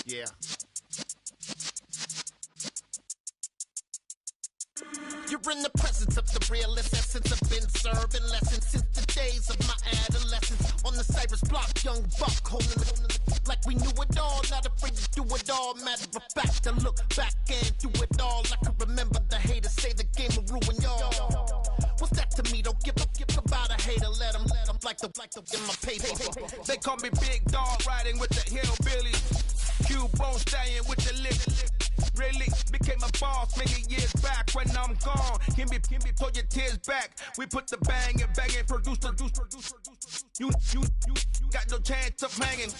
Yeah. You're in the presence of the realest essence. I've been serving lessons since the days of my adolescence. On the Cypress block, young buck holding it like we knew it all. Not afraid to do it all. Matter of fact, I look back and do it all. I can remember the haters say the game will ruin y'all. What's that to me? Don't give about a hater. Let them like the in my paper. They call me Big Dog, riding with the hillbillies. Q-Bone stallion with the lip. Really became a boss many years back. When I'm gone, can be pull your tears back. We put the bang and produce. You got no chance of hanging.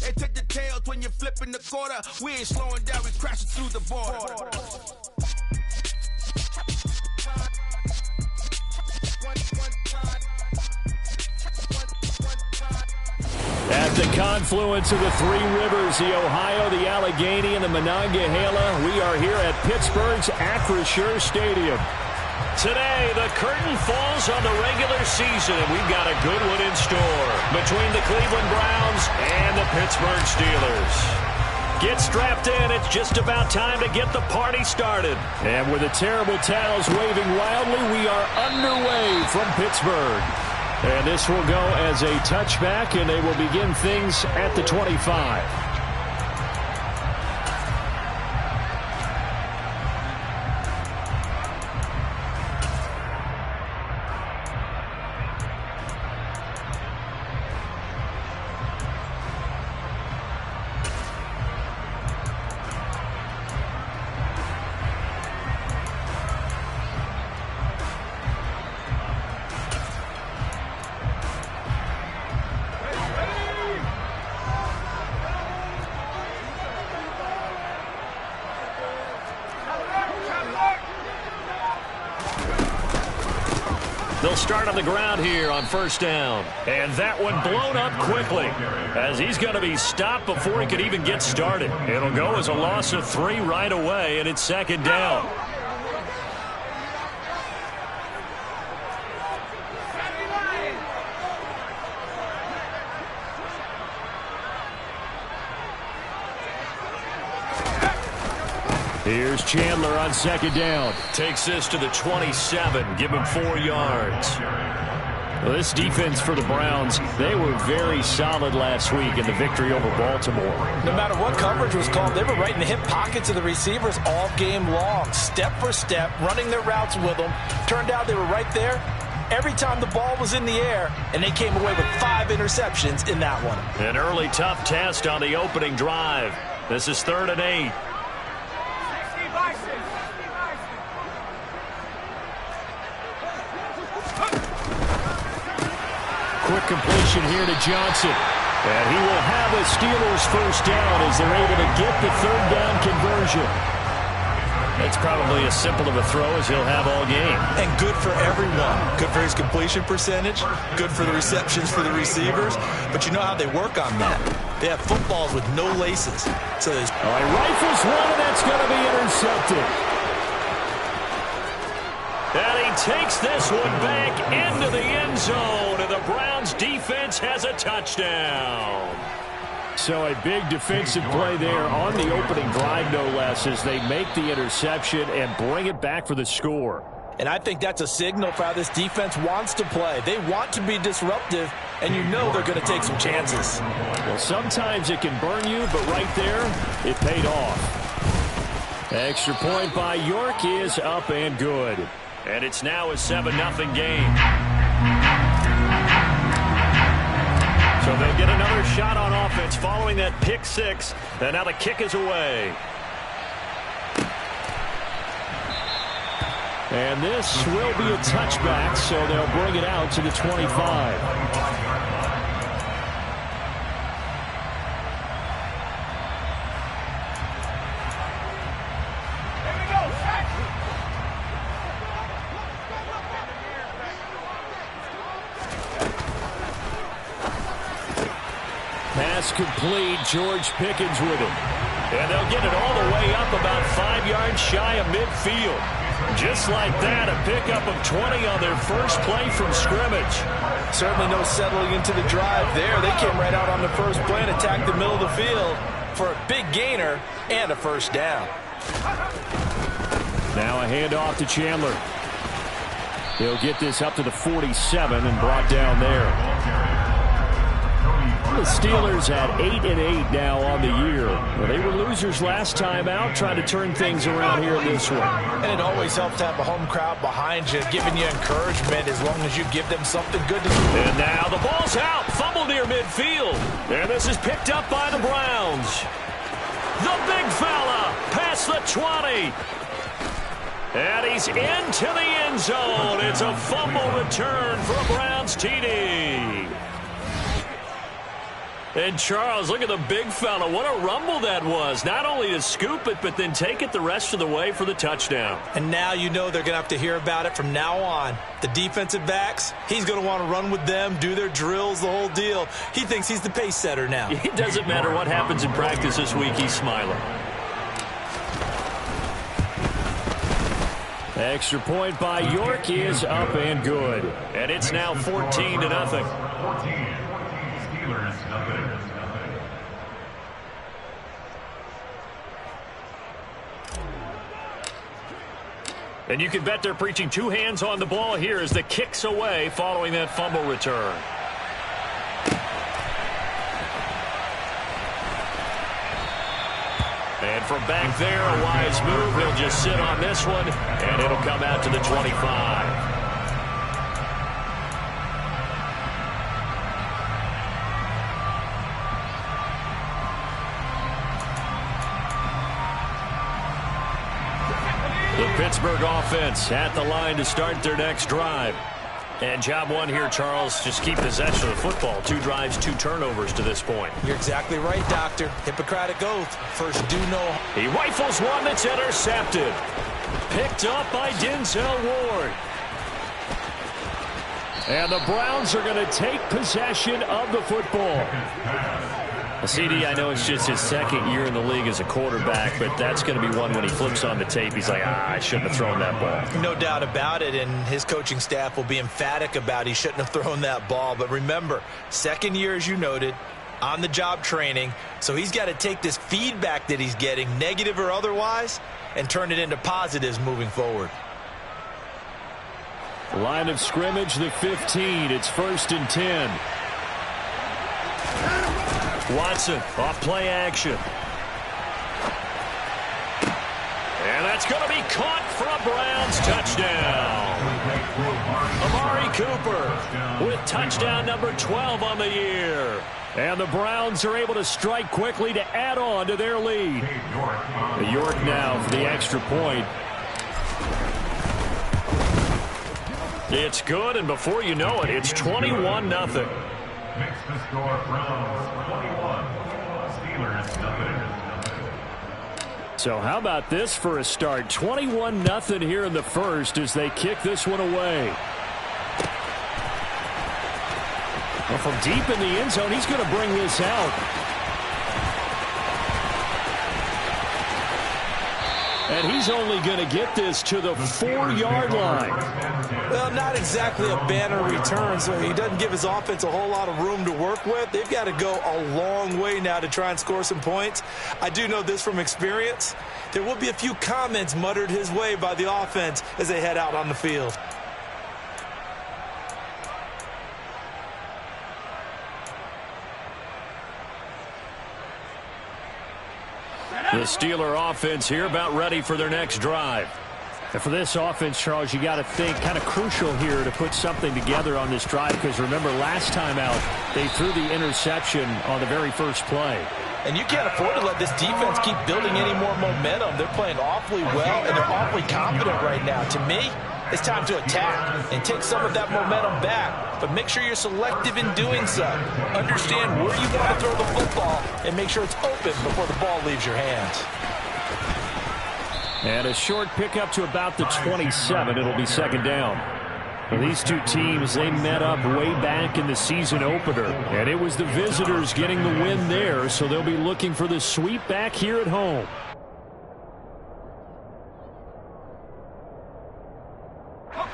They take the tails when you're flipping the quarter. We ain't slowing down, we crashing through the border. At the confluence of the three rivers, the Ohio, the Allegheny, and the Monongahela, we are here at Pittsburgh's Acrisure Stadium. Today, the curtain falls on the regular season, and we've got a good one in store between the Cleveland Browns and the Pittsburgh Steelers. Get strapped in. It's just about time to get the party started. And with the terrible towels waving wildly, we are underway from Pittsburgh. And this will go as a touchback, and they will begin things at the 25. They'll start on the ground here on first down. And that one blown up quickly as he's going to be stopped before he could even get started. It'll go as a loss of 3 right away, and it's second down. Here's Chandler on second down. Takes this to the 27. Give him 4 yards. Well, this defense for the Browns, they were very solid last week in the victory over Baltimore. No matter what coverage was called, they were right in the hip pockets of the receivers all game long. Step for step, running their routes with them. Turned out they were right there every time the ball was in the air, and they came away with 5 interceptions in that one. An early tough test on the opening drive. This is 3rd and 8. Quick completion here to Johnson. And he will have a Steelers first down as they're able to get the 3rd down conversion. It's probably as simple of a throw as he'll have all game. And good for everyone. Good for his completion percentage. Good for the receptions for the receivers. But you know how they work on that. They have footballs with no laces. So there's... All right, rifles one, and that's going to be intercepted. And he takes this one back into the end zone, and the Browns defense has a touchdown. So a big defensive play there on the opening drive, no less, as they make the interception and bring it back for the score. And I think that's a signal for how this defense wants to play. They want to be disruptive, and you know they're going to take some chances. Well, sometimes it can burn you, but right there, it paid off. Extra point by York is up and good. And it's now a 7-0 game. So they'll get another shot on offense following that pick 6. And now the kick is away. And this will be a touchback, so they'll bring it out to the 25. Pass complete. George Pickens with it. And they'll get it all the way up about 5 yards shy of midfield. Just like that, a pickup of 20 on their first play from scrimmage. Certainly no settling into the drive there. They came right out on the first play and attacked the middle of the field. for a big gainer and a first down. Now a handoff to Chandler. He'll get this up to the 47 and brought down there. The Steelers at 8-8 now on the year. Well, they were losers last time out, trying to turn things around here this one. And it always helps to have a home crowd behind you, giving you encouragement as long as you give them something good to do. And now the ball's out, fumble near midfield. And this is picked up by the Browns. The big fella past the 20. And he's into the end zone. It's a fumble return for a Browns TD. And Charles, look at the big fella. What a rumble that was. Not only to scoop it, but then take it the rest of the way for the touchdown. And now you know they're going to have to hear about it from now on. The defensive backs, he's going to want to run with them, do their drills, the whole deal. He thinks he's the pace setter now. It doesn't matter what happens in practice this week. He's smiling. Extra point by York is up and good. And it's now 14-0. And you can bet they're preaching two hands on the ball here as the kick's away following that fumble return. And from back there, a wise move. He'll just sit on this one, and it'll come out to the 25. The Pittsburgh offense at the line to start their next drive. And job one here, Charles, just keep possession of the football. 2 drives, 2 turnovers to this point. You're exactly right, Doctor. Hippocratic oath. First, do no. He rifles one that's intercepted. Picked up by Denzel Ward. And the Browns are going to take possession of the football. CD, I know it's just his second year in the league as a quarterback, but that's going to be one when he flips on the tape. He's like, I shouldn't have thrown that ball. No doubt about it, and his coaching staff will be emphatic about he shouldn't have thrown that ball. But remember, second year, as you noted, on-the-job training, so he's got to take this feedback that he's getting, negative or otherwise, and turn it into positives moving forward. Line of scrimmage, the 15. It's 1st and 10. Watson off play action. And that's going to be caught for a Browns touchdown. Amari Cooper with touchdown number 12 on the year. And the Browns are able to strike quickly to add on to their lead. York now for the extra point. It's good, and before you know it, it's 21-0. Makes the score Browns 21, Steelers nothing. So how about this for a start? 21-0 here in the first as they kick this one away. Well, from deep in the end zone, he's going to bring this out. And he's only going to get this to the 4-yard line. Well, not exactly a banner return, so he doesn't give his offense a whole lot of room to work with. They've got to go a long way now to try and score some points. I do know this from experience. There will be a few comments muttered his way by the offense as they head out on the field. The Steeler offense here about ready for their next drive. And for this offense, Charles, you got to think kind of crucial here to put something together on this drive because remember last time out they threw the interception on the very first play. And you can't afford to let this defense keep building any more momentum. They're playing awfully well and they're awfully confident right now. To me, it's time to attack and take some of that momentum back. But make sure you're selective in doing so. Understand where you want to throw the football and make sure it's open before the ball leaves your hands. And a short pickup to about the 27. It'll be second down. Well, these two teams, they met up way back in the season opener. And it was the visitors getting the win there, so they'll be looking for the sweep back here at home.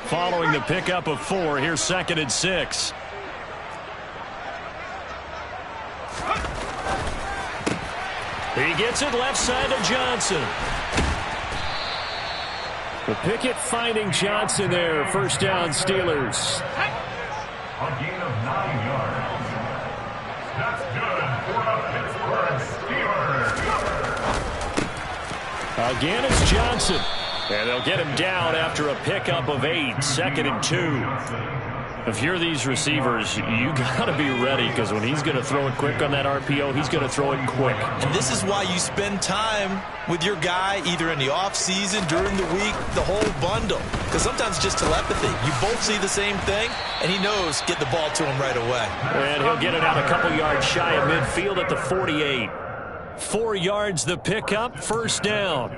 Following the pickup of 4, here's 2nd and 6. He gets it left side to Johnson. The Pickett finding Johnson there. First down, Steelers. A gain of 9 yards. That's good for the Pittsburgh Steelers. Again, it's Johnson. And they'll get him down after a pickup of 8. 2nd and 2. If you're these receivers, you got to be ready, because when he's going to throw it quick on that RPO, he's going to throw it quick. And this is why you spend time with your guy either in the offseason, during the week, the whole bundle. Because sometimes just telepathy. You both see the same thing, and he knows get the ball to him right away. And he'll get it out a couple yards shy of midfield at the 48. 4 yards the pickup, first down.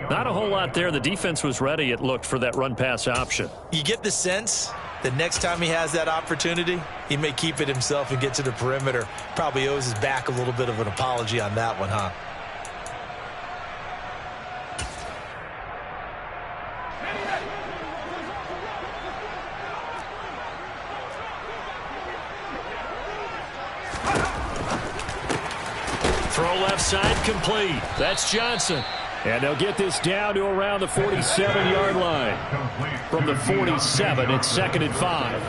Not a whole lot there. The defense was ready, it looked, for that run-pass option. You get the sense that next time he has that opportunity, he may keep it himself and get to the perimeter. Probably owes his back a little bit of an apology on that one, huh? Throw left side complete. That's Johnson. And they'll get this down to around the 47-yard line. From the 47, it's 2nd and 5.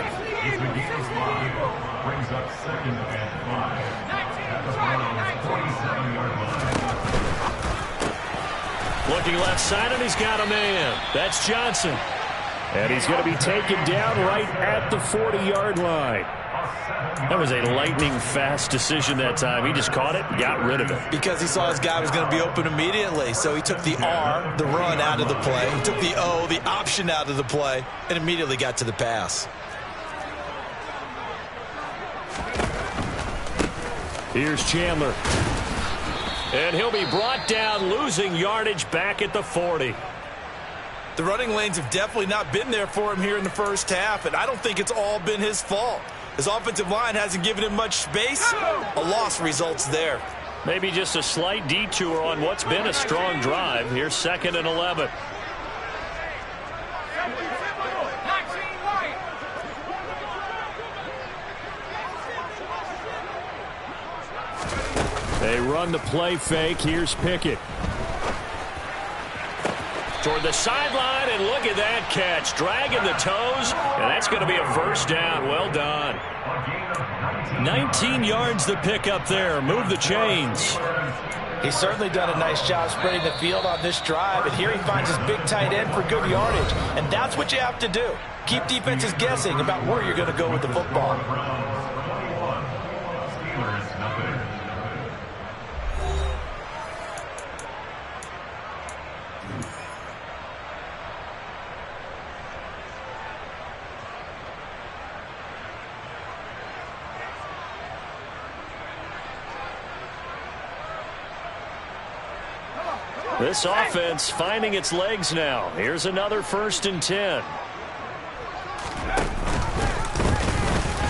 Brings up 2nd and 5. At the Browns' 47-yard line. Looking left side, and he's got a man. That's Johnson. And he's going to be taken down right at the 40-yard line. That was a lightning-fast decision that time. He just caught it and got rid of it. Because he saw his guy was going to be open immediately. So he took the R, the run, out of the play. He took the O, the option, out of the play, and immediately got to the pass. Here's Chandler. And he'll be brought down, losing yardage back at the 40. The running lanes have definitely not been there for him here in the first half, and I don't think it's all been his fault. His offensive line hasn't given him much space. A loss results there. Maybe just a slight detour on what's been a strong drive. Here's 2nd and 11. They run the play fake. Here's Pickett. Toward the sideline, and look at that catch. Dragging the toes, and that's going to be a first down. Well done. 19 yards the pickup there. Move the chains. He's certainly done a nice job spreading the field on this drive, and here he finds his big tight end for good yardage. And that's what you have to do. Keep defenses guessing about where you're going to go with the football. This offense finding its legs now. Here's another 1st and 10.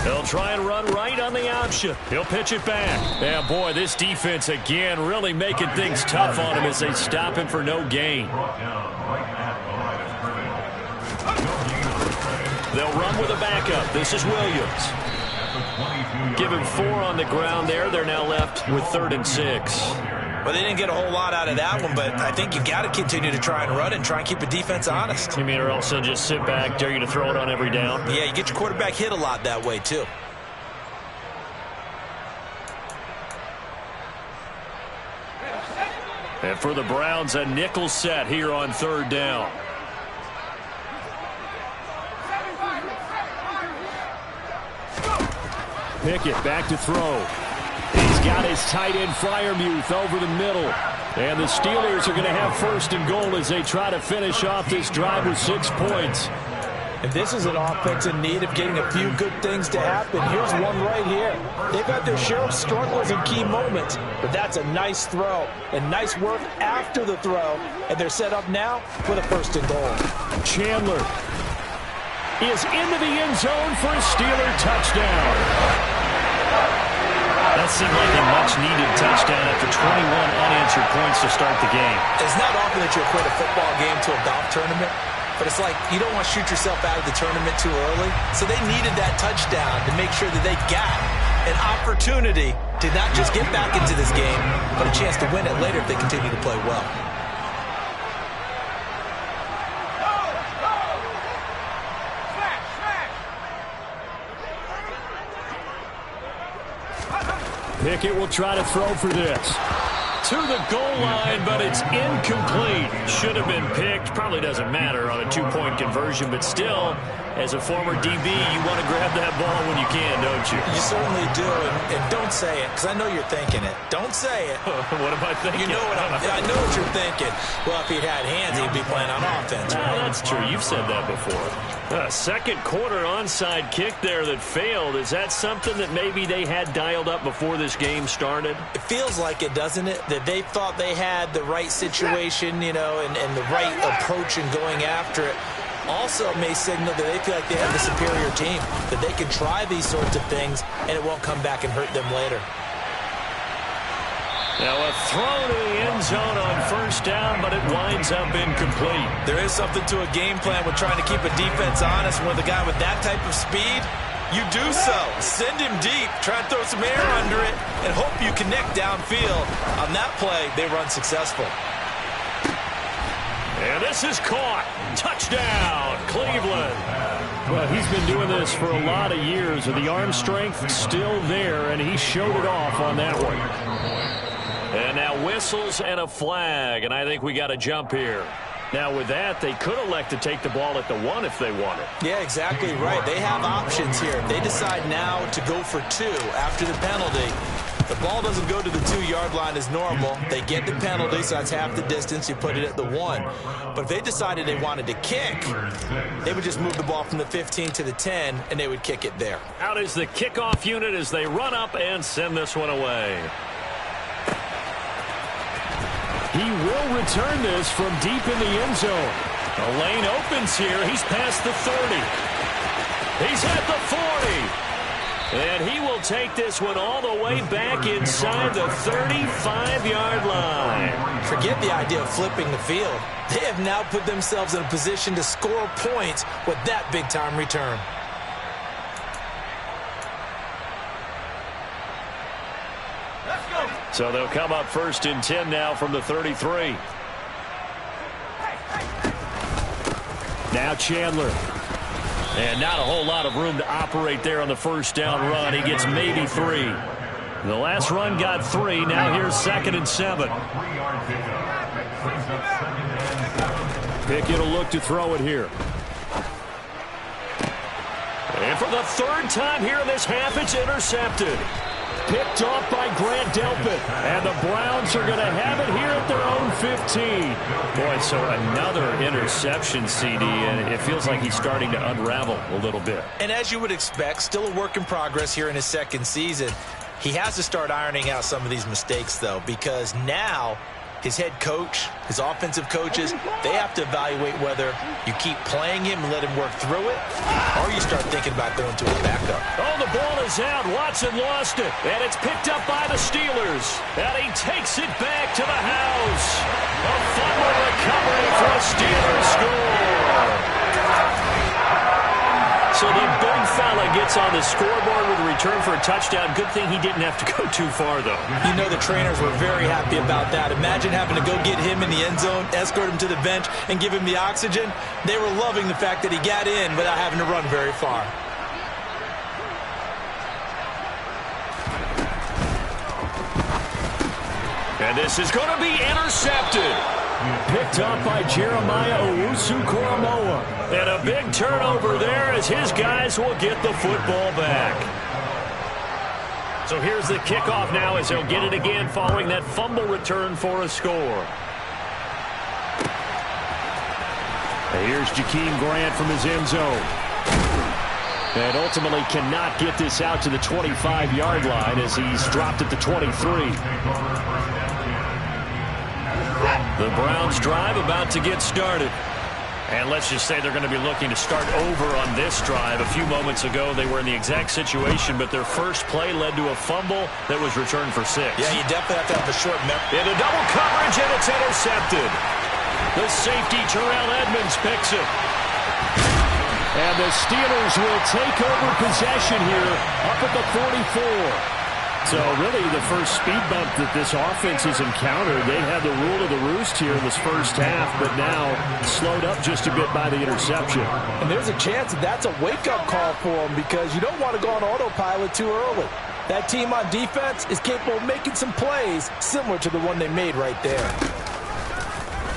They'll try and run right on the option. He'll pitch it back. Yeah, boy, this defense again really making things tough on him as they stop him for no gain. They'll run with a backup. This is Williams. Give him 4 on the ground there. They're now left with 3rd and 6. Well, they didn't get a whole lot out of that one, but I think you got to continue to try and run and try and keep the defense honest. You mean, or also just sit back, dare you to throw it on every down? Yeah, you get your quarterback hit a lot that way, too. And for the Browns, a nickel set here on 3rd down. Pickett back to throw. He's got his tight end Freiermuth over the middle. And the Steelers are going to have 1st and goal as they try to finish off this drive with 6 points. And this is an offense in need of getting a few good things to happen. Here's one right here. They've got their share of strugglers in key moments, but that's a nice throw and nice work after the throw. And they're set up now with a 1st and goal. Chandler is into the end zone for a Steeler touchdown. That seemed like a much-needed touchdown after 21 unanswered points to start the game. It's not often that you equate a football game to a golf tournament, but it's like you don't want to shoot yourself out of the tournament too early. So they needed that touchdown to make sure that they got an opportunity to not just get back into this game, but a chance to win it later if they continue to play well. Pickett will try to throw for this. To the goal line, but it's incomplete. Should have been picked. Probably doesn't matter on a two-point conversion, but still, as a former DB, you want to grab that ball when you can, don't you? You certainly do, and don't say it, because I know you're thinking it. Don't say it. What am I thinking? You know what I know what you're thinking. Well, if he'd had hands, he'd be playing on offense. Right? That's true. You've said that before. Second quarter onside kick there that failed. Is that something that maybe they had dialed up before this game started? It feels like it, doesn't it? That they thought they had the right situation, you know, and the right approach in going after it. Also may signal that they feel like they have the superior team, that they can try these sorts of things and it won't come back and hurt them later. Now a throw to the end zone on first down, but it winds up incomplete. There is something to a game plan with trying to keep a defense honest. With a guy with that type of speed, you do so. Send him deep, try and throw some air under it, and hope you connect downfield. On that play, they run successful. And this is caught. Touchdown, Cleveland. Well, he's been doing this for a lot of years, with the arm strength still there, and he showed it off on that one. And now whistles and a flag, and I think we got a jump here. Now with that, they could elect to take the ball at the 1 if they wanted. Yeah, exactly right. They have options here. If they decide now to go for 2 after the penalty, the ball doesn't go to the 2-yard line as normal. They get the penalty, so that's half the distance. You put it at the 1. But if they decided they wanted to kick, they would just move the ball from the 15 to the 10, and they would kick it there. Out is the kickoff unit as they run up and send this one away. He will return this from deep in the end zone. The lane opens here. He's past the 30. He's at the 40. And he will take this one all the way back inside the 35-yard line. Forget the idea of flipping the field. They have now put themselves in a position to score points with that big-time return. So they'll come up first and 10 now from the 33. Now Chandler. And not a whole lot of room to operate there on the first down run. He gets maybe 3. The last run got 3. Now here's 2nd and 7. Pickett will look to throw it here. And for the 3rd time here in this half, it's intercepted. Picked off by Grant Delpit. And the Browns are going to have it here at their own 15. Boy, so another interception, CD, and it feels like he's starting to unravel a little bit. And as you would expect, still a work in progress here in his 2nd season. He has to start ironing out some of these mistakes, though, because now his head coach, his offensive coaches, they have to evaluate whether you keep playing him and let him work through it, or you start thinking about going to a backup. Oh, the ball is out. Watson lost it, and it's picked up by the Steelers. And he takes it back to the house. A fumble recovery for a Steelers score. So the big fella gets on the scoreboard with a return for a touchdown. Good thing he didn't have to go too far, though. You know the trainers were very happy about that. Imagine having to go get him in the end zone, escort him to the bench, and give him the oxygen. They were loving the fact that he got in without having to run very far. And this is going to be intercepted. Picked up by Jeremiah Owusu-Koramoah. And a big turnover there as his guys will get the football back. So here's the kickoff now as he'll get it again following that fumble return for a score. And here's Jakeem Grant from his end zone. And ultimately cannot get this out to the 25-yard line as he's dropped at the 23. The Browns drive about to get started. And let's just say they're going to be looking to start over on this drive. A few moments ago, they were in the exact situation, but their first play led to a fumble that was returned for 6. Yeah, you definitely have to have a short memory. Into double coverage, and it's intercepted. The safety, Terrell Edmonds, picks it. And the Steelers will take over possession here up at the 44. So really the first speed bump that this offense has encountered. They had the rule of the roost here in this first half, but now slowed up just a bit by the interception. And there's a chance that that's a wake-up call for them because you don't want to go on autopilot too early. That team on defense is capable of making some plays similar to the one they made right there.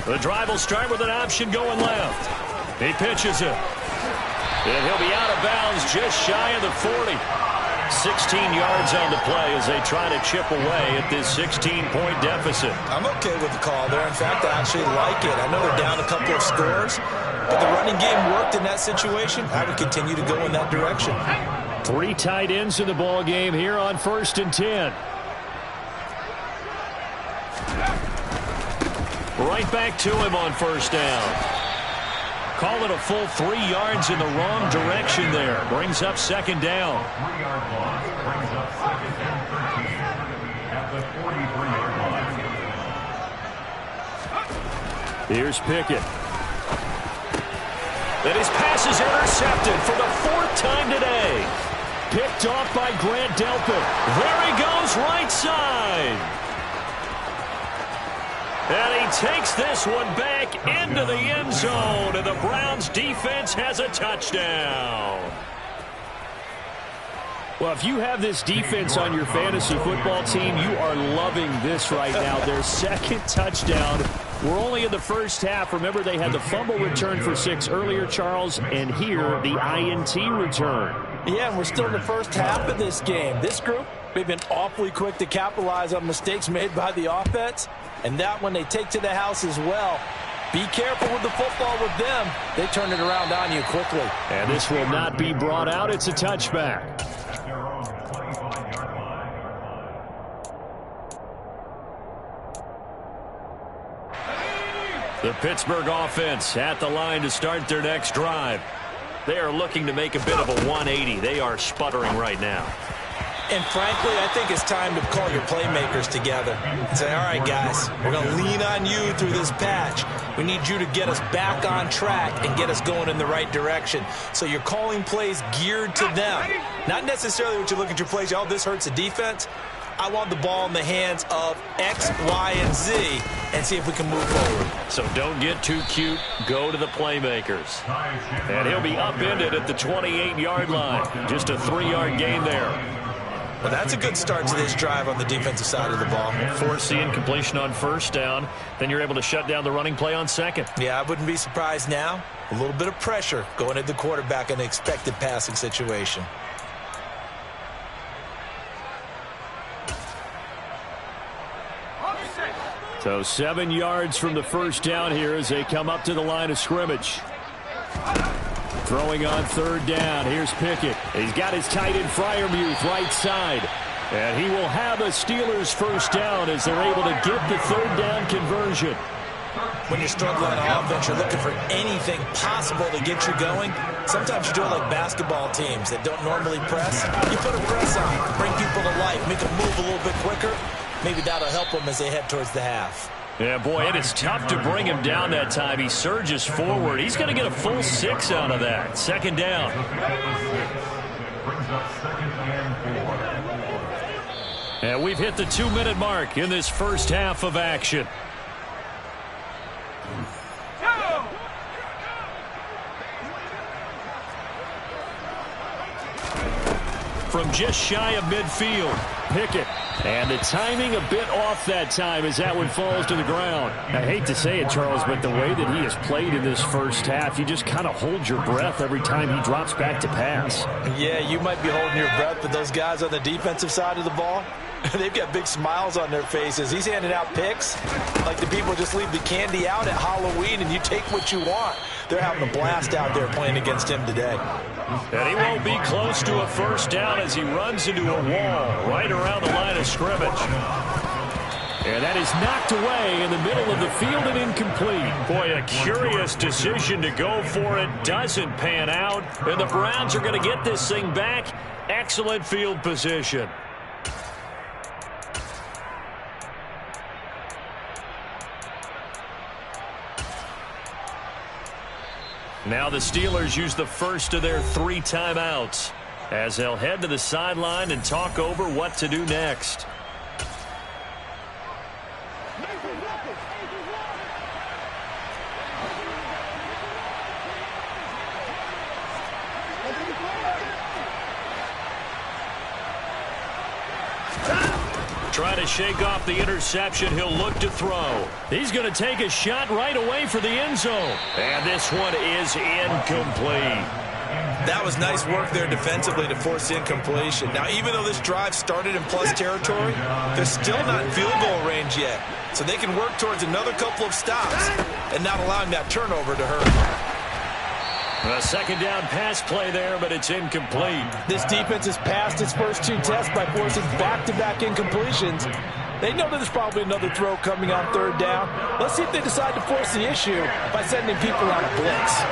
The drive will start with an option going left. He pitches it. And he'll be out of bounds just shy of the 40. 16 yards on the play as they try to chip away at this 16-point deficit. I'm okay with the call there. In fact, I actually like it. I know they're down a couple of scores, but the running game worked in that situation. I would continue to go in that direction. 3 tight ends in the ball game here on 1st and 10. Right back to him on 1st down. Call it a full 3 yards in the wrong direction there. Brings up 2nd down. 3-yard loss brings up 2nd and 13 at the 43-yard line. Here's Pickett. And his pass is intercepted for the 4th time today. Picked off by Grant Delpit. There he goes, right side. And he takes this one back into the end zone, and the Browns defense has a touchdown. Well, if you have this defense on your fantasy football team, you are loving this right now. Their 2nd touchdown. We're only in the first half. Remember, they had the fumble return for 6 earlier, Charles, and here the INT return. Yeah, and we're still in the first half of this game. This group, they've been awfully quick to capitalize on mistakes made by the offense, and that one they take to the house as well. Be careful with the football with them. They turn it around on you quickly. And this will not be brought out. It's a touchback. At their own 25-yard line. The Pittsburgh offense at the line to start their next drive. They are looking to make a bit of a 180. They are sputtering right now. And frankly, I think it's time to call your playmakers together and say, all right, guys, we're going to lean on you through this patch. We need you to get us back on track and get us going in the right direction. So you're calling plays geared to them. Not necessarily what you look at your plays, oh, this hurts the defense. I want the ball in the hands of X, Y, and Z and see if we can move forward. So don't get too cute. Go to the playmakers. And he'll be upended at the 28-yard line. Just a 3-yard gain there. Well, that's a good start to this drive on the defensive side of the ball. Force the incompletion on 1st down. Then you're able to shut down the running play on 2nd. Yeah, I wouldn't be surprised now. A little bit of pressure going at the quarterback in an expected passing situation. So 7 yards from the 1st down here as they come up to the line of scrimmage. Throwing on 3rd down. Here's Pickett. He's got his tight end Freiermuth right side. And he will have a Steelers 1st down as they're able to get the 3rd down conversion. When you're struggling on offense, you're looking for anything possible to get you going. Sometimes you do it like basketball teams that don't normally press. You put a press on, bring people to life, make them move a little bit quicker. Maybe that'll help them as they head towards the half. Yeah, boy, it is tough to bring him down that time. He surges forward. He's going to get a full 6 out of that. 2nd down. Brings up 2nd and 4. And we've hit the 2-minute mark in this first half of action. From just shy of midfield, Pickett. And the timing a bit off that time as that one falls to the ground. I hate to say it, Charles, but the way that he has played in this first half, you just kind of hold your breath every time he drops back to pass. Yeah, you might be holding your breath, but those guys on the defensive side of the ball, they've got big smiles on their faces. He's handing out picks like the people just leave the candy out at Halloween and you take what you want. They're having a blast out there playing against him today. And he won't be close to a 1st down as he runs into a wall right around the line of scrimmage. And that is knocked away in the middle of the field and incomplete. Boy, a curious decision to go for it. Doesn't pan out. And the Browns are going to get this thing back. Excellent field position. Now the Steelers use the first of their 3 timeouts as they'll head to the sideline and talk over what to do next. Trying to shake off the interception. He'll look to throw. He's going to take a shot right away for the end zone. And this one is incomplete. That was nice work there defensively to force the incompletion. Now, even though this drive started in plus territory, they're still not in field goal range yet. So they can work towards another couple of stops and not allowing that turnover to hurt. A second down pass play there, but it's incomplete. This defense has passed its first 2 tests by forcing back-to-back incompletions. They know that there's probably another throw coming on 3rd down. Let's see if they decide to force the issue by sending people on a blitz.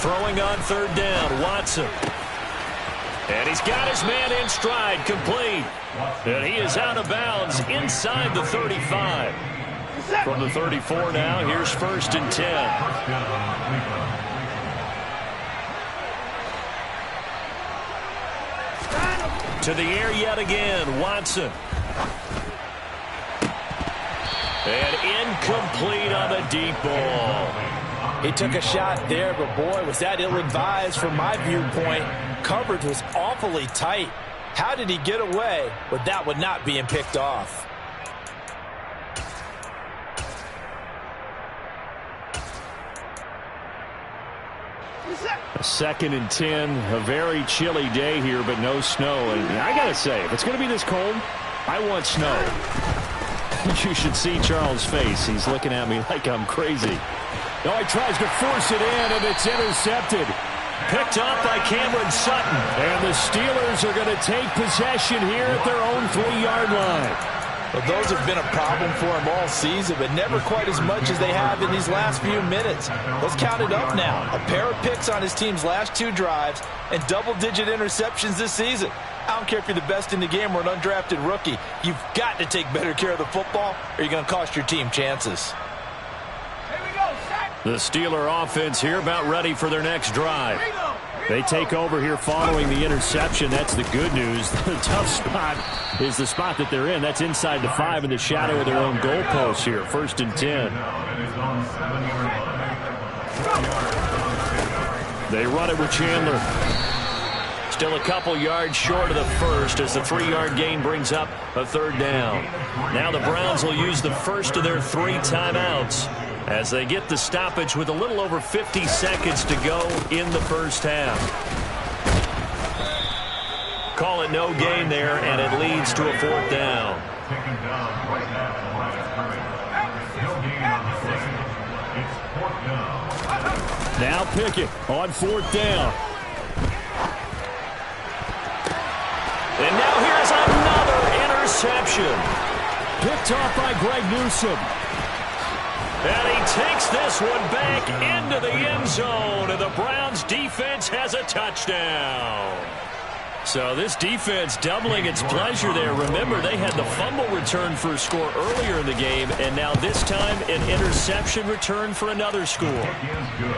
Throwing on 3rd down, Watson. And he's got his man in stride, complete. And he is out of bounds inside the 35. From the 34 now, here's 1st and 10. To the air yet again, Watson. And incomplete on the deep ball. He took a shot there, but boy, was that ill-advised from my viewpoint. Coverage was awfully tight. How did he get away with that one not being picked off? A 2nd and 10, a very chilly day here, but no snow. And I got to say, if it's going to be this cold, I want snow. You should see Charles' face. He's looking at me like I'm crazy. No, he tries to force it in, and it's intercepted. Picked up by Cameron Sutton. And the Steelers are going to take possession here at their own 3-yard line. Well, those have been a problem for him all season, but never quite as much as they have in these last few minutes. Let's count it up now. A pair of picks on his team's last 2 drives and double-digit interceptions this season. I don't care if you're the best in the game or an undrafted rookie. You've got to take better care of the football or you're going to cost your team chances. The Steeler offense here about ready for their next drive. They take over here following the interception. That's the good news. The tough spot is the spot that they're in. That's inside the 5 in the shadow of their own goalpost here. 1st and 10. They run it with Chandler. Still a couple yards short of the first as the 3-yard gain brings up a 3rd down. Now the Browns will use the first of their 3 timeouts as they get the stoppage with a little over 50 seconds to go in the first half. Call it no gain there, and it leads to a 4th down. Now Pickett on 4th down. And now here's another interception. Picked off by Greg Newsome. And he takes this one back into the end zone, and the Browns defense has a touchdown. So this defense doubling its pleasure there. Remember, they had the fumble return for a score earlier in the game, and now this time an interception return for another score.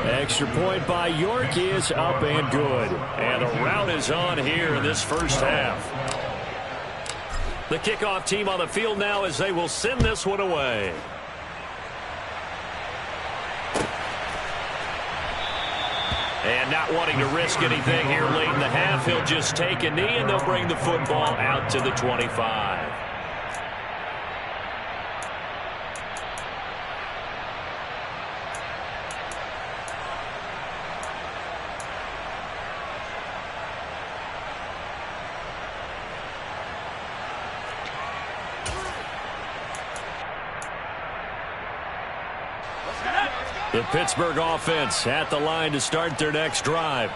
Extra point by York is up and good. And the rout is on here in this first half. The kickoff team on the field now as they will send this one away. And not wanting to risk anything here late in the half, he'll just take a knee, and they'll bring the football out to the 25. The Pittsburgh offense at the line to start their next drive.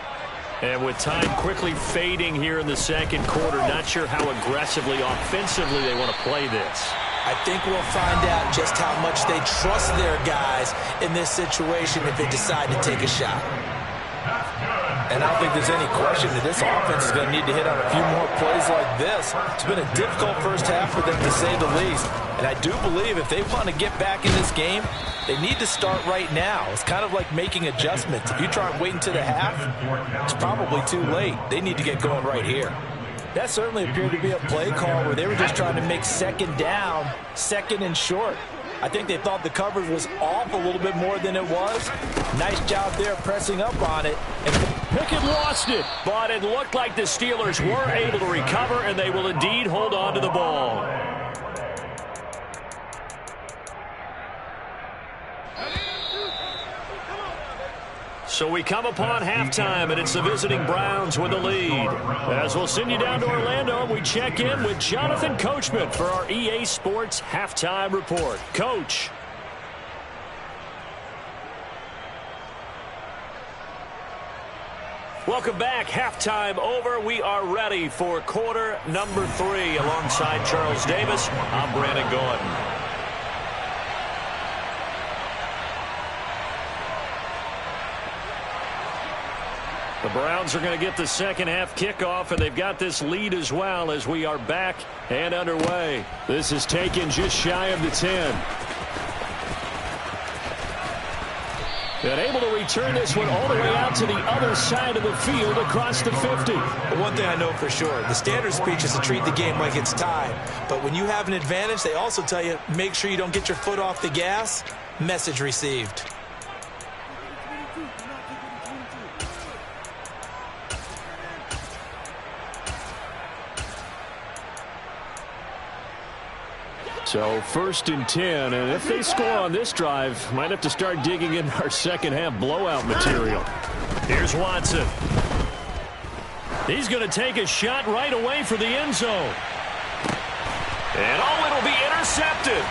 And with time quickly fading here in the second quarter, not sure how aggressively, offensively they want to play this. I think we'll find out just how much they trust their guys in this situation if they decide to take a shot. And I don't think there's any question that this offense is going to need to hit on a few more plays like this. It's been a difficult first half for them, to say the least. And I do believe if they want to get back in this game, they need to start right now. It's kind of like making adjustments. If you try and wait until the half, it's probably too late. They need to get going right here. That certainly appeared to be a play call where they were just trying to make second down, second and short. I think they thought the coverage was off a little bit more than it was. Nice job there pressing up on it. And Pickett lost it, but it looked like the Steelers were able to recover, and they will indeed hold on to the ball. So we come upon halftime, and it's the visiting Browns with the lead. As we'll send you down to Orlando, we check in with Jonathan Coachman for our EA Sports Halftime Report. Coach. Welcome back. Halftime over. We are ready for quarter number 3. Alongside Charles Davis, I'm Brandon Gordon. The Browns are going to get the second half kickoff, and they've got this lead as well as we are back and underway. This is taken just shy of the 10. And able to return this one all the way out to the other side of the field across the 50. One thing I know for sure, the standard speech is to treat the game like it's tied. But when you have an advantage, they also tell you, make sure you don't get your foot off the gas. Message received. So 1st and 10, and if they score on this drive, might have to start digging in our second half blowout material. Here's Watson. He's going to take a shot right away for the end zone. And it'll be intercepted.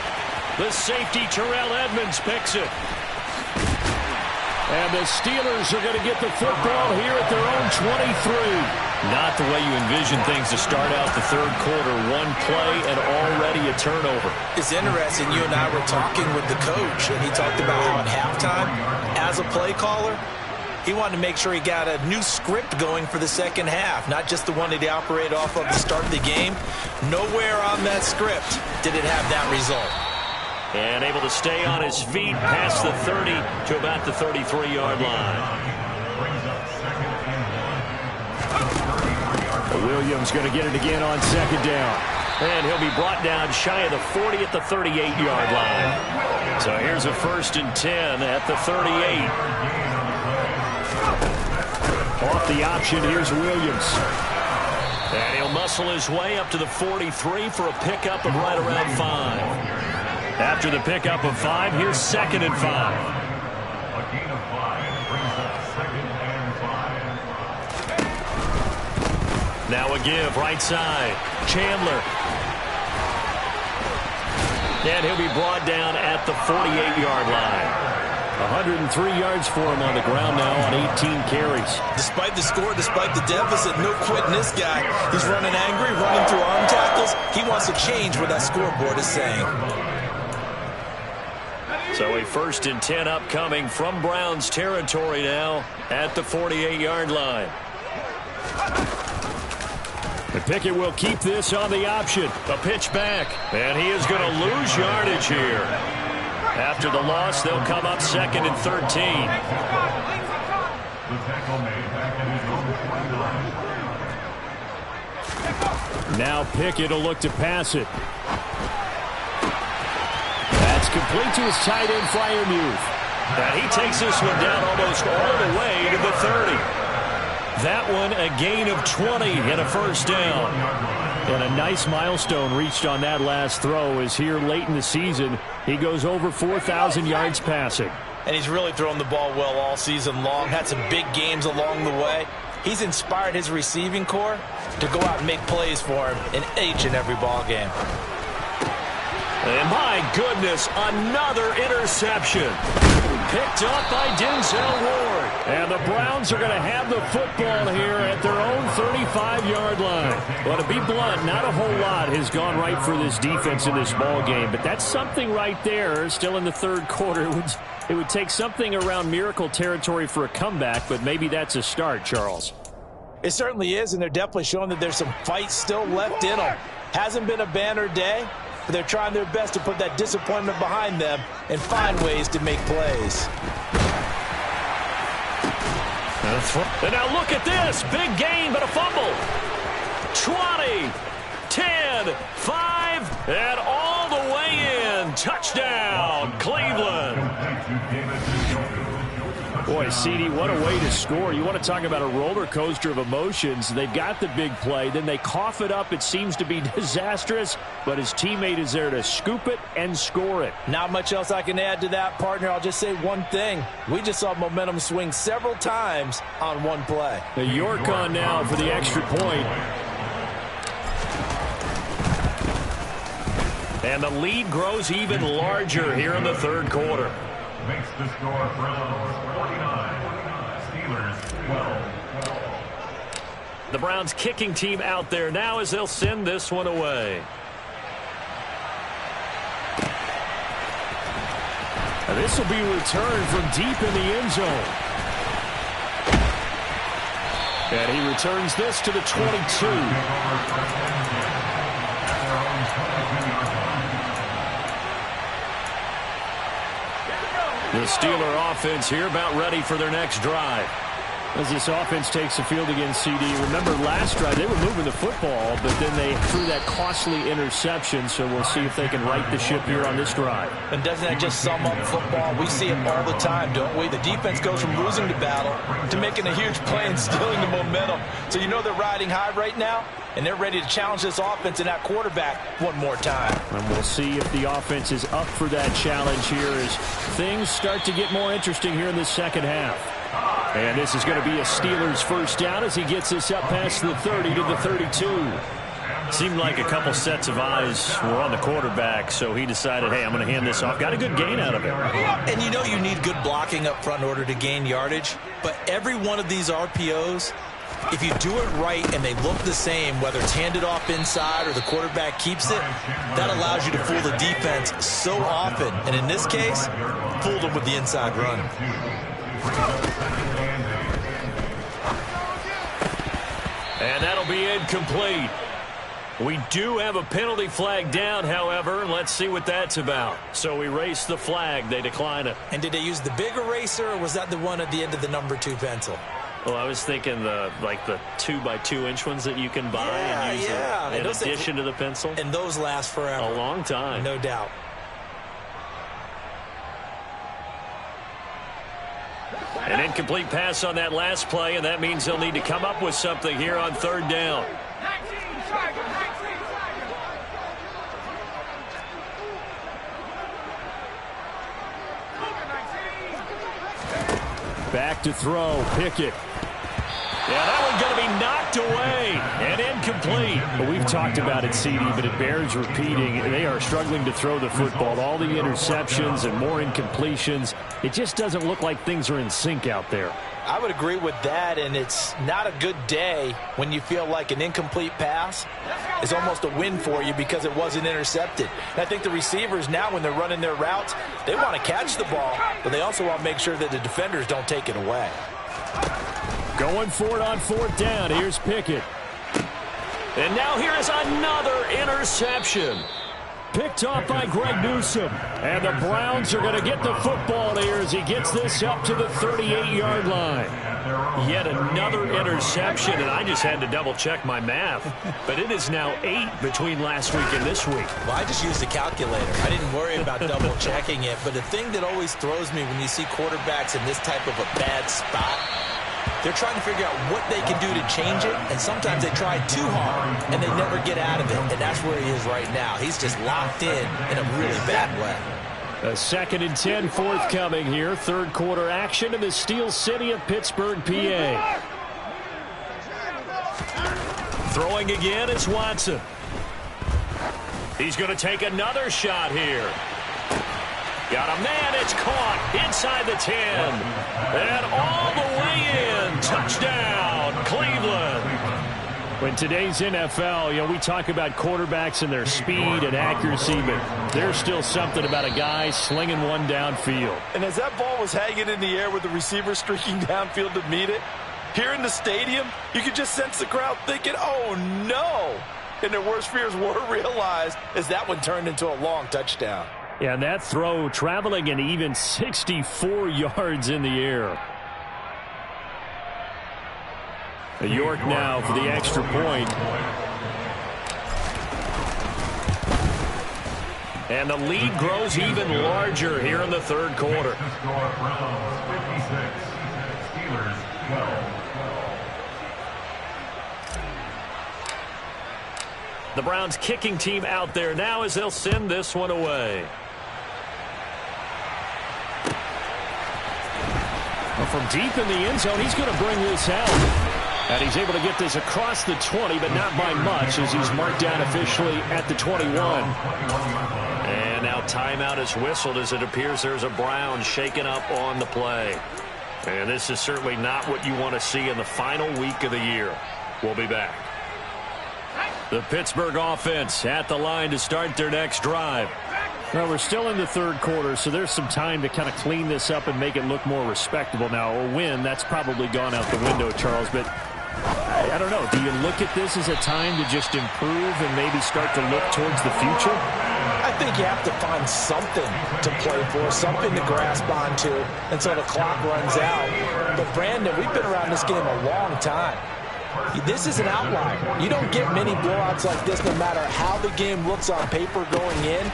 The safety, Terrell Edmonds, picks it. And the Steelers are going to get the football here at their own 23. Not the way you envision things to start out the third quarter. One play and already a turnover. It's interesting. You and I were talking with the coach, and he talked about how at halftime, as a play caller, he wanted to make sure he got a new script going for the second half, not just the one that he operated off of to start the game. Nowhere on that script did it have that result. And able to stay on his feet past the 30 to about the 33-yard line. Williams going to get it again on second down. And he'll be brought down shy of the 40 at the 38-yard line. So here's a 1st and 10 at the 38. Off the option, here's Williams. And he'll muscle his way up to the 43 for a pickup of right around 5. After the pickup of 5, here's 2nd and 5. A gain of 5 brings up 2nd and 5. Now a give, right side. Chandler. And he'll be brought down at the 48-yard line. 103 yards for him on the ground now on 18 carries. Despite the score, despite the deficit, no quitting this guy. He's running angry, running through arm tackles. He wants to change what that scoreboard is saying. So a 1st and 10 upcoming from Browns territory now at the 48-yard line. And Pickett will keep this on the option. A pitch back. And he is going to lose yardage here. After the loss, they'll come up 2nd and 13. The tackle made back at his own 29. Now Pickett will look to pass it. That's complete to his tight end, Freiermuth. And he takes this one down almost all the way to the 30. That one a gain of 20 and a 1st down. And a nice milestone reached on that last throw as here late in the season, he goes over 4,000 yards passing. And he's really thrown the ball well all season long. Had some big games along the way. He's inspired his receiving corps to go out and make plays for him in each and every ball game. And my goodness, another interception. Picked up by Denzel Ward. And the Browns are going to have the football here at their own 35-yard line. Well, to be blunt, not a whole lot has gone right for this defense in this ball game, but that's something right there. Still in the third quarter. It would take something around miracle territory for a comeback, but maybe that's a start, Charles. It certainly is, and they're definitely showing that there's some fight still left in them. Hasn't been a banner day, but they're trying their best to put that disappointment behind them and find ways to make plays. And now look at this. Big gain, but a fumble. 20, 10, 5, and all the way in. Touchdown, Cleveland. Boy, CD, what a way to score. You want to talk about a roller coaster of emotions. They've got the big play. Then they cough it up. It seems to be disastrous, but his teammate is there to scoop it and score it. Not much else I can add to that, partner. I'll just say one thing. We just saw momentum swing several times on one play. The York on now for the extra point. And the lead grows even larger here in the third quarter. Makes the score Browns 49, Steelers 12. The Browns kicking team out there now as they'll send this one away. And this will be returned from deep in the end zone. And he returns this to the 22. The Steeler offense here about ready for their next drive. As this offense takes the field against CD. Remember last drive they were moving the football, but then they threw that costly interception, so we'll see if they can right the ship here on this drive. And doesn't that just sum up football? We see it all the time, don't we? The defense goes from losing the battle to making a huge play and stealing the momentum. So you know they're riding high right now, and they're ready to challenge this offense and that quarterback one more time. And we'll see if the offense is up for that challenge here as things start to get more interesting here in the second half. And this is going to be a Steelers first down as he gets this up past the 30 to the 32. Seemed like a couple sets of eyes were on the quarterback, so he decided, hey, I'm going to hand this off. Got a good gain out of it. And you know you need good blocking up front in order to gain yardage, but every one of these RPOs, if you do it right and they look the same, whether it's handed off inside or the quarterback keeps it, that allows you to fool the defense so often. And in this case, fooled them with the inside run. And that'll be incomplete. We do have a penalty flag down, however. Let's see what that's about. So we erase the flag. They decline it. And did they use the big eraser, or was that the one at the end of the number 2 pencil? Well, I was thinking the 2x2-inch ones that you can buy and use in addition to the pencil. And those last forever. A long time. No doubt. An incomplete pass on that last play, and that means they'll need to come up with something here on third down. Back to throw, Pickett. Yeah, that one's going to be knocked away and incomplete. But we've talked about it, CD, but it bears repeating. They are struggling to throw the football. All the interceptions and more incompletions. It just doesn't look like things are in sync out there. I would agree with that, and it's not a good day when you feel like an incomplete pass is almost a win for you because it wasn't intercepted. And I think the receivers now, when they're running their routes, they want to catch the ball, but they also want to make sure that the defenders don't take it away. Going for it on fourth down. Here's Pickett. And now here is another interception. Picked off by Greg Newsome. And the Browns are going to get the football here as he gets this up to the 38-yard line. Yet another interception, and I just had to double-check my math. But it is now 8 between last week and this week. Well, I just used a calculator. I didn't worry about double-checking it. But the thing that always throws me when you see quarterbacks in this type of a bad spot, they're trying to figure out what they can do to change it, and sometimes they try too hard, and they never get out of it, and that's where he is right now. He's just locked in a really bad way. A 2nd and 10 forthcoming here. Third quarter action in the Steel City of Pittsburgh, PA. Throwing again is Watson. He's going to take another shot here. Got a man, it's caught inside the 10. And all the way in. Touchdown, Cleveland. In today's NFL, we talk about quarterbacks and their speed and accuracy, but there's still something about a guy slinging one downfield. And as that ball was hanging in the air with the receiver streaking downfield to meet it, here in the stadium, you could just sense the crowd thinking, oh, no. And their worst fears were realized as that one turned into a long touchdown. Yeah, and that throw traveling an even 64 yards in the air. York now for the extra point. And the lead grows even larger here in the third quarter. The Browns kicking team out there now as they'll send this one away. Well, from deep in the end zone, he's going to bring this out. And he's able to get this across the 20, but not by much as he's marked down officially at the 21. And now timeout is whistled as it appears there's a Brown shaken up on the play. And this is certainly not what you want to see in the final week of the year. We'll be back. The Pittsburgh offense at the line to start their next drive. Well, we're still in the third quarter, so there's some time to kind of clean this up and make it look more respectable. Now, a win, that's probably gone out the window, Charles, but I don't know. Do you look at this as a time to just improve and maybe start to look towards the future? I think you have to find something to play for, something to grasp onto until the clock runs out. But, Brandon, we've been around this game a long time. This is an outlier. You don't get many blowouts like this no matter how the game looks on paper going in.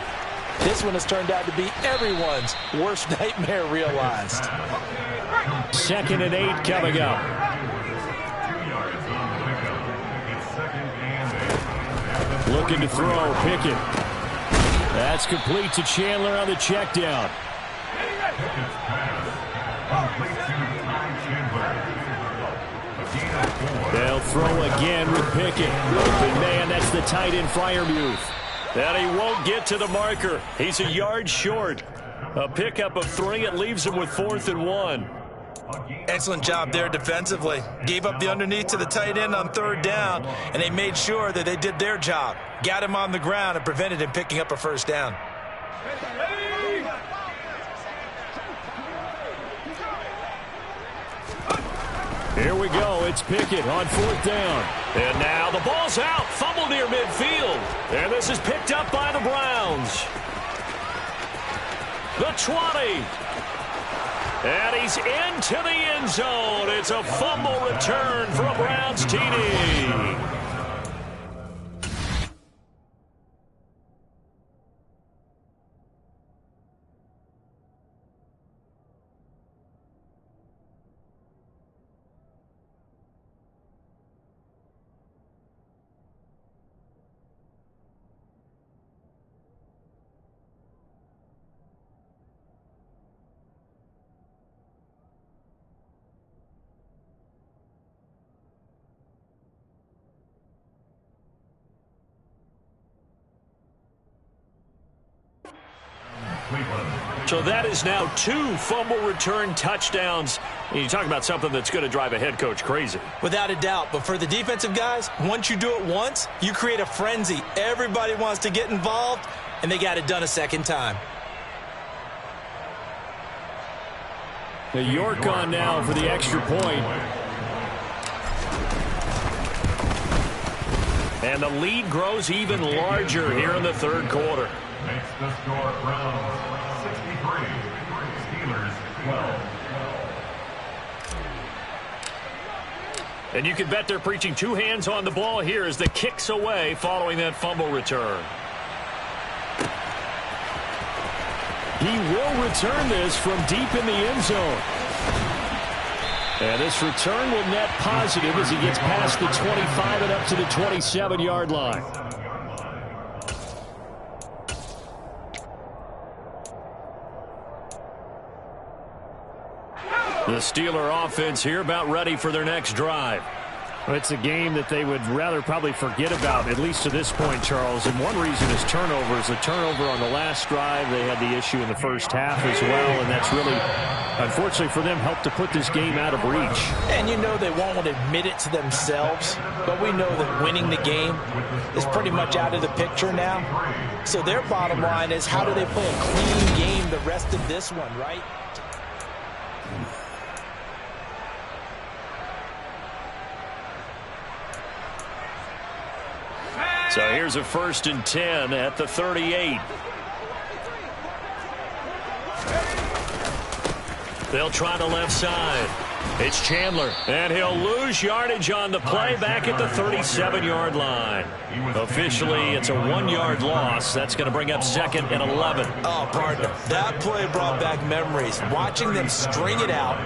This one has turned out to be everyone's worst nightmare realized. 2nd and 8 coming up. Looking to throw, Pickett. That's complete to Chandler on the check down. They'll throw again with Pickett. Open man, that's the tight end Freiermuth. And he won't get to the marker. He's a yard short. A pickup of 3. It leaves him with 4th and 1. Excellent job there defensively. Gave up the underneath to the tight end on 3rd down, and they made sure that they did their job. Got him on the ground and prevented him picking up a 1st down. Here we go. It's Pickett on 4th down. And now the ball's out. Fumble near midfield. And this is picked up by the Browns. The 20. And he's into the end zone. It's a fumble return for a Browns TD. So that is now 2 fumble return touchdowns. And you talk about something that's going to drive a head coach crazy. Without a doubt. But for the defensive guys, once you do it once, you create a frenzy. Everybody wants to get involved, and they got it done a 2nd time. The York on now for the extra point. And the lead grows even larger here in the third quarter. Makes the score Browns 63, Steelers 12. And you can bet they're preaching 2 hands on the ball here as the kick's away following that fumble return. He will return this from deep in the end zone. And this return will net positive as he gets past the 25 and up to the 27-yard line. The Steeler offense here about ready for their next drive. It's a game that they would rather probably forget about, at least to this point, Charles. And one reason is turnovers. A turnover on the last drive. They had the issue in the first half as well, and that's really, unfortunately for them, helped to put this game out of reach. And you know they won't want to admit it to themselves, but we know that winning the game is pretty much out of the picture now. So their bottom line is, how do they play a clean game the rest of this one, right? So here's a 1st and 10 at the 38. They'll try the left side. It's Chandler, and he'll lose yardage on the play back at the 37-yard line. Officially, it's a 1-yard loss. That's going to bring up 2nd and 11. Oh, partner, that play brought back memories. Watching them string it out,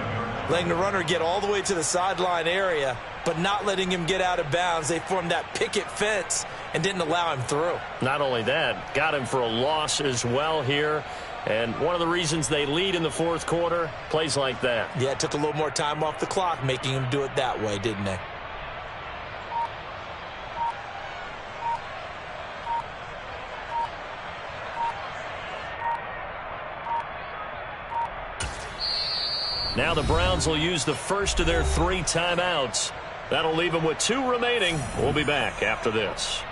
letting the runner get all the way to the sideline area, but not letting him get out of bounds. They formed that picket fence and didn't allow him through. Not only that, got him for a loss as well here. And one of the reasons they lead in the 4th quarter, plays like that. Yeah, it took a little more time off the clock, making him do it that way, didn't they? Now the Browns will use the first of their 3 timeouts. That'll leave them with 2 remaining. We'll be back after this.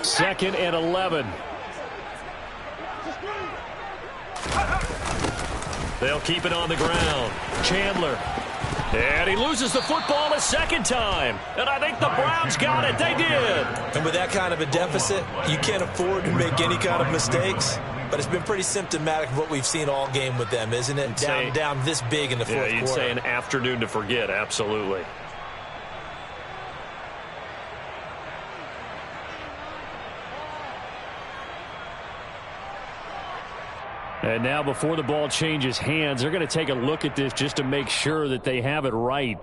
Second and 11. They'll keep it on the ground. Chandler. And he loses the football a 2nd time. And I think the Browns got it. They did. And with that kind of a deficit, you can't afford to make any kind of mistakes. But it's been pretty symptomatic of what we've seen all game with them, isn't it? Down this big in the 4th quarter. Yeah, you'd say an afternoon to forget. Absolutely. And now before the ball changes hands, they're going to take a look at this just to make sure that they have it right.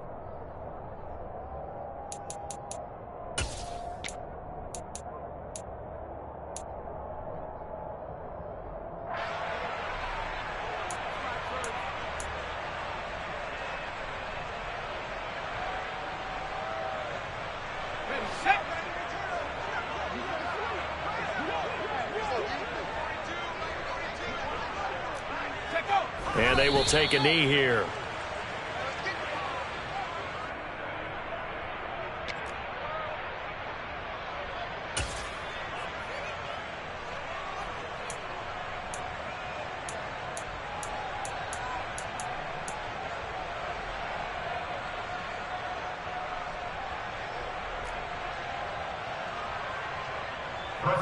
And they will take a knee here.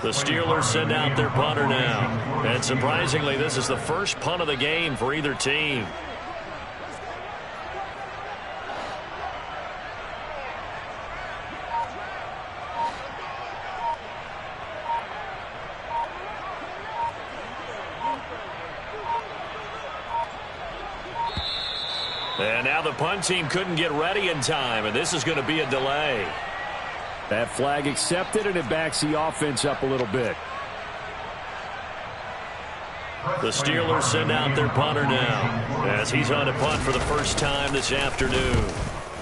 The Steelers send out their punter now. And surprisingly, this is the first punt of the game for either team. And now the punt team couldn't get ready in time, and this is going to be a delay. That flag accepted, and it backs the offense up a little bit. The Steelers send out their punter now as he's on a punt for the first time this afternoon.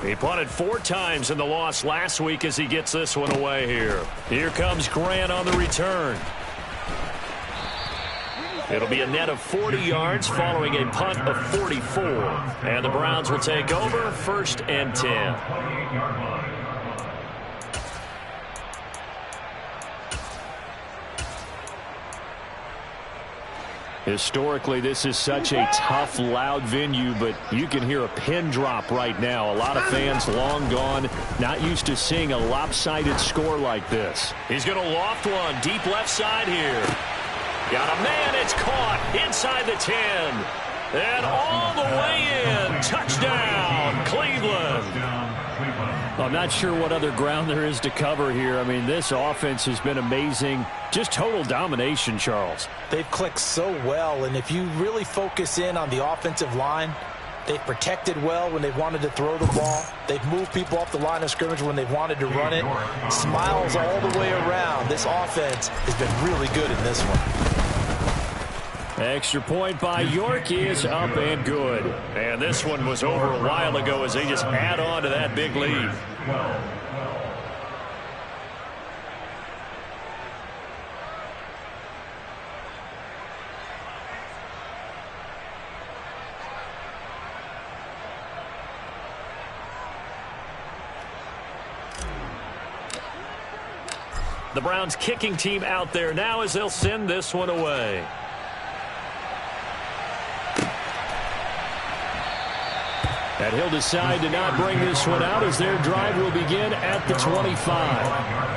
He punted 4 times in the loss last week as he gets this one away here. Here comes Grant on the return. It'll be a net of 40 yards following a punt of 44. And the Browns will take over 1st and 10. Historically, this is such a tough, loud venue, but you can hear a pin drop right now. A lot of fans long gone, not used to seeing a lopsided score like this. He's going to loft one deep left side here. Got a man, it's caught inside the 10. And all the way in. Touchdown, Cleveland. I'm not sure what other ground there is to cover here. I mean, this offense has been amazing. Just total domination, Charles. They've clicked so well, and if you really focus in on the offensive line, They've protected well when they've wanted to throw the ball. They've moved people off the line of scrimmage when they've wanted to run it. Smiles all the way around. This offense has been really good in this one. Extra point by York is up and good. And this one was over a while ago as they just add on to that big lead. The Browns kicking team out there now as they'll send this one away. And he'll decide to not bring this one out as their drive will begin at the 25.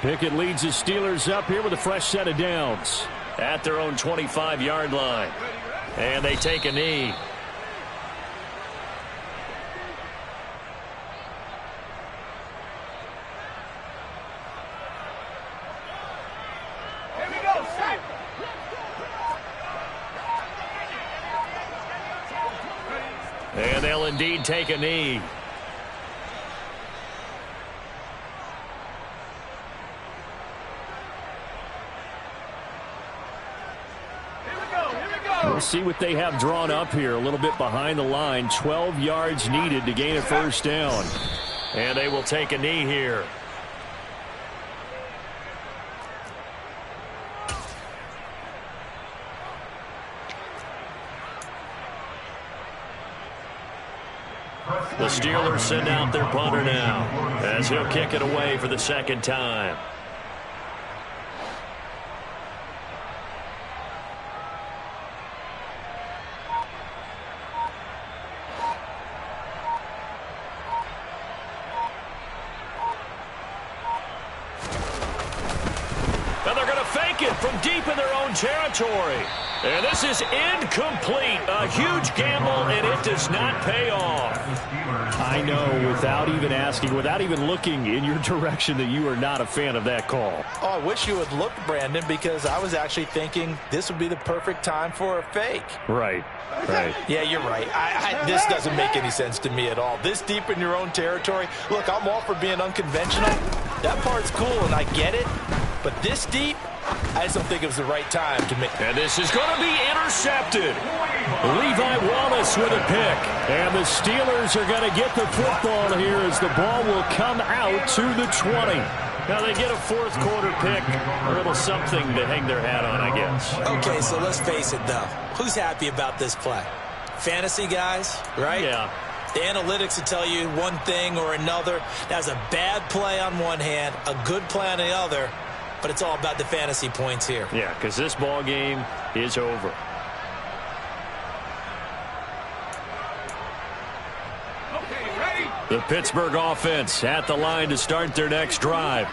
Pickett leads his Steelers up here with a fresh set of downs at their own 25-yard line. And they take a knee. Here we go, set. And they'll indeed take a knee. We'll see what they have drawn up here a little bit behind the line. 12 yards needed to gain a first down. And they will take a knee here. The Steelers send out their punter now as he'll kick it away for the second time. From deep in their own territory. And this is incomplete. A huge gamble, and it does not pay off. I know, without even asking, without even looking in your direction, that you are not a fan of that call. Oh, I wish you would look, Brandon, because I was actually thinking this would be the perfect time for a fake. Right. Yeah, you're right. This doesn't make any sense to me at all. This deep in your own territory. Look, I'm all for being unconventional. That part's cool, and I get it. But this deep, I just don't think it was the right time to make. And this is going to be intercepted. Levi Wallace with a pick. And the Steelers are going to get the football here as the ball will come out to the 20. Now they get a fourth quarter pick. A little something to hang their hat on, I guess. Okay, so let's face it, though. Who's happy about this play? Fantasy guys, right? Yeah. The analytics will tell you one thing or another. That's a bad play on one hand, a good play on the other. But it's all about the fantasy points here. Yeah, because this ball game is over. Okay, ready? The Pittsburgh offense at the line to start their next drive.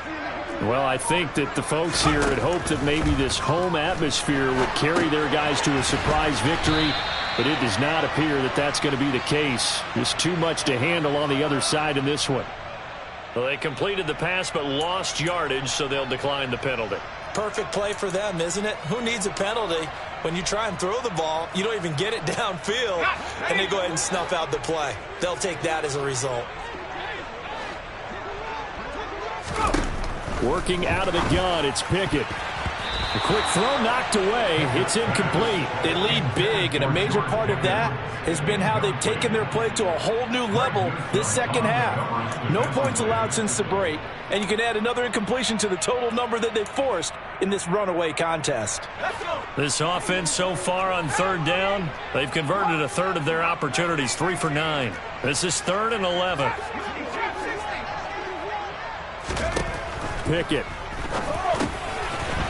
Well, I think that the folks here had hoped that maybe this home atmosphere would carry their guys to a surprise victory, but it does not appear that that's going to be the case. Just too much to handle on the other side in this one. Well, they completed the pass but lost yardage, so they'll decline the penalty. Perfect play for them, isn't it? Who needs a penalty? When you try and throw the ball, you don't even get it downfield, and they go ahead and snuff out the play. They'll take that as a result. Working out of the gun, it's Pickett. A quick throw knocked away. It's incomplete. They lead big, and a major part of that has been how they've taken their play to a whole new level this second half. No points allowed since the break, and you can add another incompletion to the total number that they've forced in this runaway contest. This offense so far on third down, they've converted a third of their opportunities, 3 for 9. This is 3rd and 11. Pickett.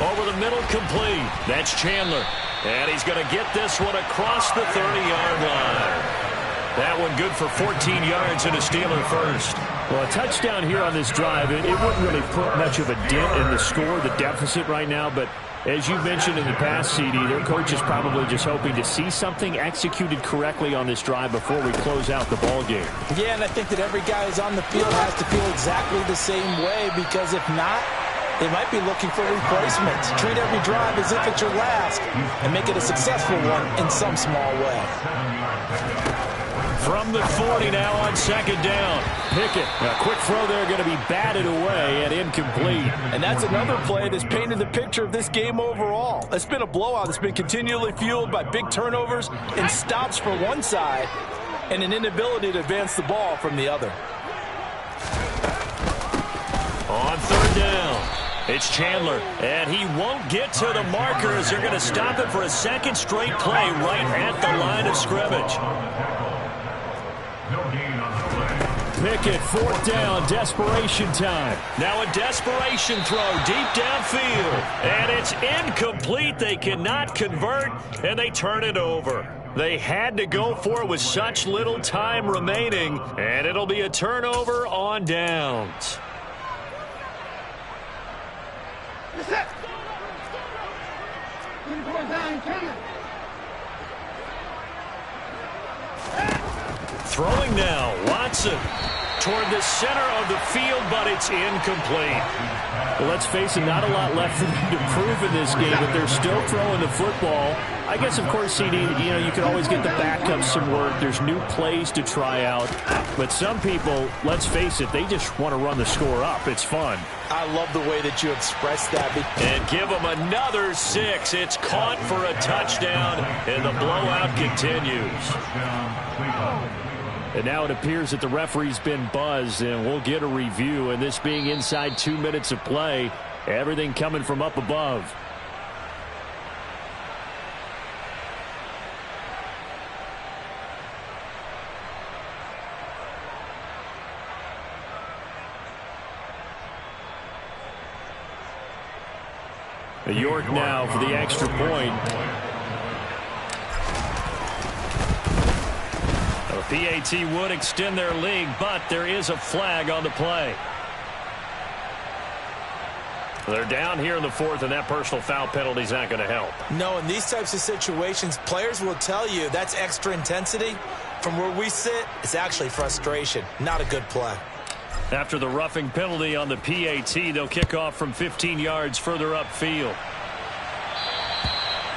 Over the middle, complete. That's Chandler. And he's going to get this one across the 30-yard line. That one good for 14 yards and a Steeler first. Well, a touchdown here on this drive, it wouldn't really put much of a dent in the score, the deficit right now, but As you mentioned in the past, CD, their coach is probably just hoping to see something executed correctly on this drive before we close out the ball game. Yeah, and I think that every guy who's on the field has to feel exactly the same way, because if not, they might be looking for replacements. Treat every drive as if it's your last and make it a successful one in some small way. From the 40 now on second down. Pickett, a quick throw there, going to be batted away and incomplete. And that's another play that's painted the picture of this game overall. It's been a blowout that's been continually fueled by big turnovers and stops for one side and an inability to advance the ball from the other. On third down, it's Chandler, and he won't get to the marker as they're going to stop it for a second straight play right at the line of scrimmage. Pickett, fourth down, desperation time. Now a desperation throw deep downfield, and it's incomplete. They cannot convert, and they turn it over. They had to go for it with such little time remaining, and it'll be a turnover on downs. Throwing now, Watson toward the center of the field, but it's incomplete. Well, let's face it, not a lot left for them to prove in this game, but they're still throwing the football. I guess, of course, CD, you can always get the backups some work. There's new plays to try out. But some people, let's face it, they just want to run the score up. It's fun. I love the way that you express that. And give them another 6. It's caught for a touchdown, and the blowout continues. And now it appears that the referee's been buzzed, and we'll get a review. And this being inside 2 minutes of play, everything coming from up above. York now for the extra point. The PAT would extend their lead, but there is a flag on the play. They're down here in the fourth, and that personal foul penalty is not going to help. No, in these types of situations, players will tell you that's extra intensity. From where we sit, it's actually frustration, not a good play. After the roughing penalty on the PAT, they'll kick off from 15 yards further upfield.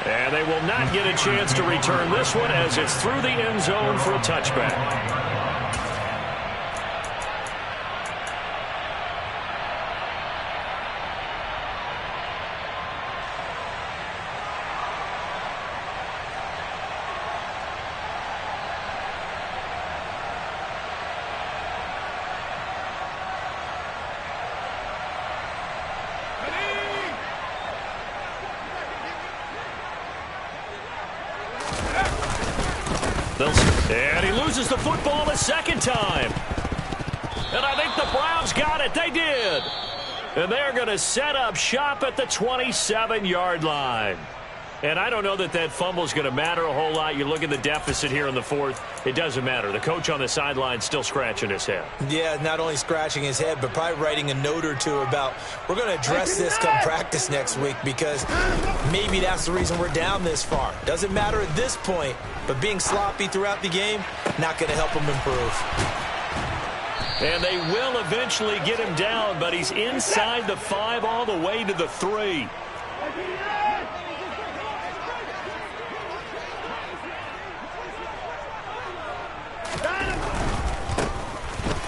And they will not get a chance to return this one as it's through the end zone for a touchback. And he loses the football a second time. And I think the Browns got it. They did. And they're going to set up shop at the 27-yard line. And I don't know that that fumble is going to matter a whole lot. You look at the deficit here in the fourth. It doesn't matter. The coach on the sideline still scratching his head. Yeah, not only scratching his head, but probably writing a note or two about, we're going to address this come practice next week, because maybe that's the reason we're down this far. Doesn't matter at this point, but being sloppy throughout the game, not going to help him improve. And they will eventually get him down, but he's inside the 5 all the way to the 3.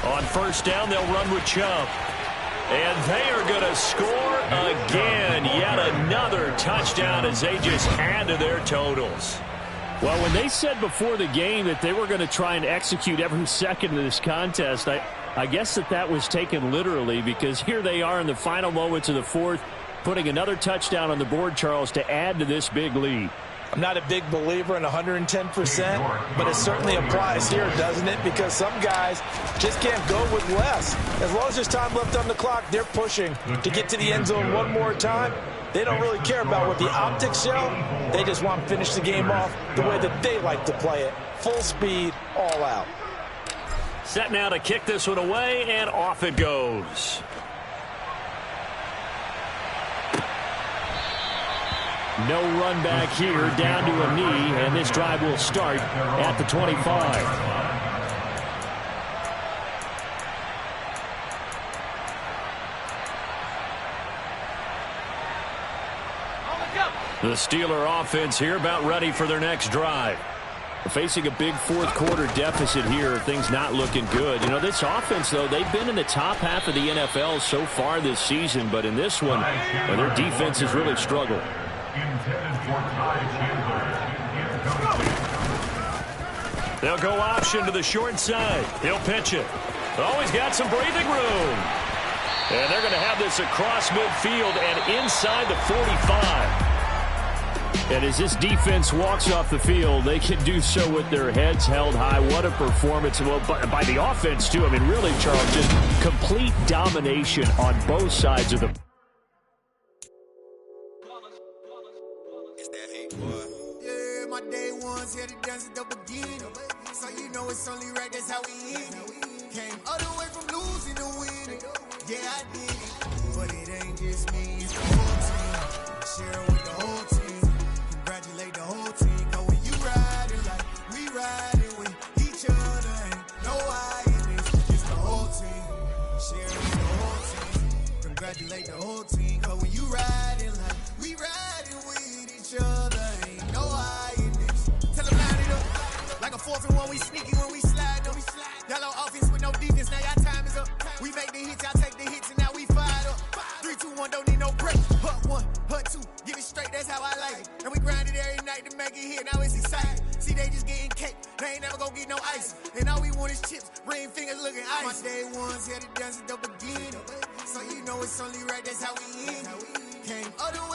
On first down, they'll run with Chubb. And they are going to score again. Yet another touchdown as they just add to their totals. Well, when they said before the game that they were going to try and execute every second of this contest, I guess that was taken literally, because here they are in the final moments of the fourth, putting another touchdown on the board, Charles, to add to this big lead. I'm not a big believer in 110%, but it certainly applies here, doesn't it? Because some guys just can't go with less. As long as there's time left on the clock, they're pushing to get to the end zone one more time. They don't really care about what the optics show. They just want to finish the game off the way that they like to play it. Full speed, all out. Set now to kick this one away, and off it goes. No run back here, down to a knee, and this drive will start at the 25. The Steeler offense here about ready for their next drive. Facing a big fourth-quarter deficit here, things not looking good. You know, this offense, though, they've been in the top half of the NFL so far this season, but in this one, their defense has really struggled. They'll go option to the short side. He'll pitch it. Always got some breathing room. And they're going to have this across midfield and inside the 45. And as this defense walks off the field, they can do so with their heads held high. What a performance. Well, by the offense, too. I mean, really, Charles, just complete domination on both sides of the... Yeah, my day ones here to dance at the beginning. So you know it's only right, that's how we end it. Came all the way from losing to winning. Yeah, I did it. But it ain't just me, it's the whole team. Share with the whole team. Congratulate the whole team. Cause when you riding like we riding with each other, ain't no I in this. It's the whole team. Share with the whole team. Congratulate the whole team. Cause when you riding like we riding with each other, ain't no I in this. Tell them line it up. Like a 4th and 1, we sneaky when we slide them. Yellow offense with no defense, now y'all time is up. We make the hits, y'all take the hits, and now we fired up. 3, 2, 1, don't need no break. Hut 1, hut 2, give it straight, that's how I like it. And we grind it every night to make it hit, now it's exciting. See, they just getting cake, they ain't never gonna get no ice. And all we want is chips, ring fingers looking ice. My day ones here to dance at the beginning. So you know it's only right, that's how we end. Came all the way